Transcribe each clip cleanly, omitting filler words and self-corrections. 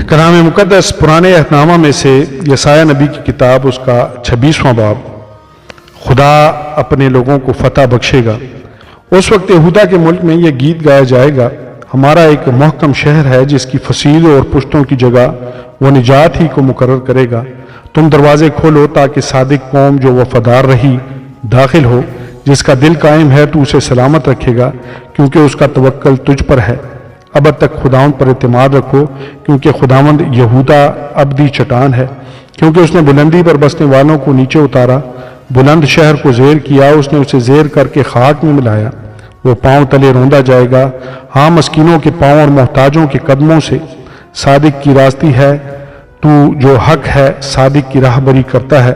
کلام مقدس پرانے عہد میں سے یسایہ نبی کی کتاب اس کا 26واں باب، خدا اپنے لوگوں کو فتح بخشے گا۔ اس وقت یہودا کے ملک میں یہ گیت گایا جائے گا، ہمارا ایک محکم شہر ہے جس کی فصیلوں اور پشتوں کی جگہ وہ نجات ہی کو مقرر کرے گا۔ تم دروازے کھولو تاکہ صادق قوم جو وفادار رہی داخل ہو، جس کا دل قائم ہے تو اسے سلامت رکھے گا، کیونکہ اس کا توکل تجھ پر ہے۔ ابد تک خداوند پر اعتماد رکھو، کیونکہ خداوند یہودا ابدی چٹان ہے۔ کیونکہ اس نے بلندی پر بسنے والوں کو نیچے اتارا، بلند شہر کو زیر کیا، اس نے اسے زیر کر کے خاک میں ملایا۔ وہ پاؤں تلے روندا جائے گا، ہاں مسکینوں کے پاؤں اور محتاجوں کے قدموں سے۔ صادق کی راستی ہے تو جو حق ہے، صادق کی راہ بری کرتا ہے۔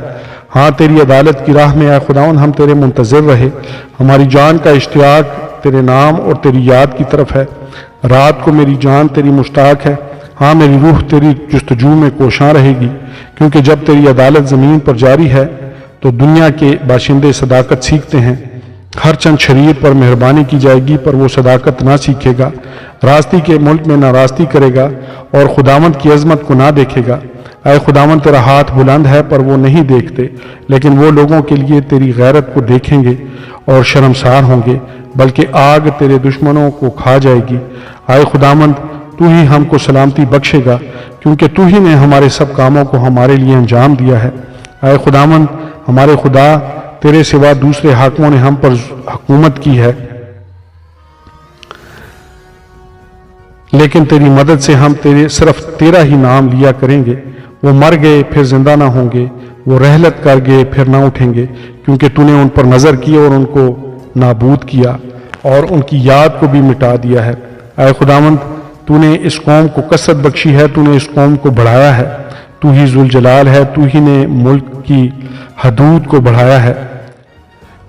ہاں تیری عدالت کی راہ میں اے خداوند ہم تیرے منتظر رہے۔ ہماری جان کا اشتیاق تیرے نام اور تیری یاد کی طرف ہے۔ رات کو میری جان تیری مشتاق ہے، ہاں میری روح تیری جستجو میں کوشاں رہے گی۔ کیونکہ جب تیری عدالت زمین پر جاری ہے تو دنیا کے باشندے صداقت سیکھتے ہیں۔ ہر چند شریر پر مہربانی کی جائے گی، پر وہ صداقت نہ سیکھے گا۔ راستی کے ملک میں ناراستی کرے گا اور خداوند کی عظمت کو نہ دیکھے گا۔ اے خداوند تیرا ہاتھ بلند ہے پر وہ نہیں دیکھتے، لیکن وہ لوگوں کے لیے تیری غیرت کو دیکھیں گے اور شرمسار ہوں گے، بلکہ آگ تیرے دشمنوں کو کھا جائے گی۔ اے خداوند تو ہی ہم کو سلامتی بخشے گا، کیونکہ تو ہی نے ہمارے سب کاموں کو ہمارے لیے انجام دیا ہے۔ اے خداوند ہمارے خدا، تیرے سوا دوسرے حاکموں نے ہم پر حکومت کی ہے، لیکن تیری مدد سے ہم صرف تیرا ہی نام لیا کریں گے۔ وہ مر گئے پھر زندہ نہ ہوں گے، وہ رحلت کر گئے پھر نہ اٹھیں گے، کیونکہ تو نے ان پر نظر کی اور ان کو نابود کیا اور ان کی یاد کو بھی مٹا دیا ہے۔ اے خداوند تو نے اس قوم کو کثرت بخشی ہے، تو نے اس قوم کو بڑھایا ہے۔ تو ہی ذوالجلال ہے، تو ہی نے ملک کی حدود کو بڑھایا ہے۔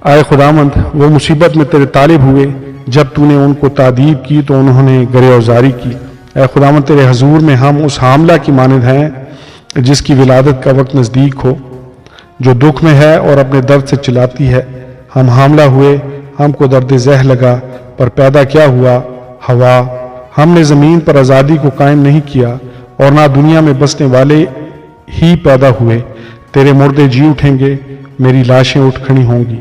اے خداوند وہ مصیبت میں تیرے طالب ہوئے، جب تو نے ان کو تعدیب کی تو انہوں نے گرے اوزاری کی۔ اے خداوند تیرے حضور میں ہم اس حاملہ کی مانند ہیں جس کی ولادت کا وقت نزدیک ہو، جو دکھ میں ہے اور اپنے درد سے چلاتی ہے۔ ہم حاملہ ہوئے، ہم کو درد زہ لگا، پر پیدا کیا ہوا؟ ہوا۔ ہم نے زمین پر آزادی کو قائم نہیں کیا، اور نہ دنیا میں بسنے والے ہی پیدا ہوئے۔ تیرے مردے جی اٹھیں گے، میری لاشیں اٹھ کھڑی ہوں گی۔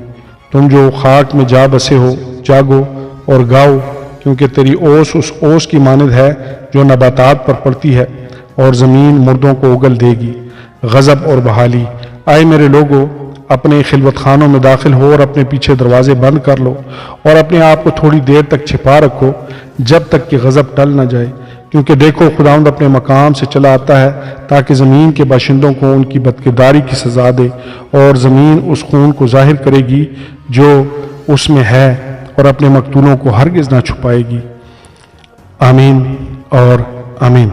تم جو خاک میں جا بسے ہو، جاگو اور گاؤ، کیونکہ تیری اوس اس اوس کی مانند ہے جو نباتات پر پڑتی ہے، اور زمین مردوں کو اگل دے گی۔ غضب اور بحالی۔ آئے میرے لوگو، اپنے خلوت خانوں میں داخل ہو اور اپنے پیچھے دروازے بند کر لو، اور اپنے آپ کو تھوڑی دیر تک چھپا رکھو، جب تک کہ غضب ٹل نہ جائے۔ کیونکہ دیکھو خداوند اپنے مقام سے چلا آتا ہے، تاکہ زمین کے باشندوں کو ان کی بدکرداری کی سزا دے، اور زمین اس خون کو ظاہر کرے گی جو اس میں ہے، اور اپنے مقتولوں کو ہرگز نہ چھپائے گی۔ آمین اور آمین۔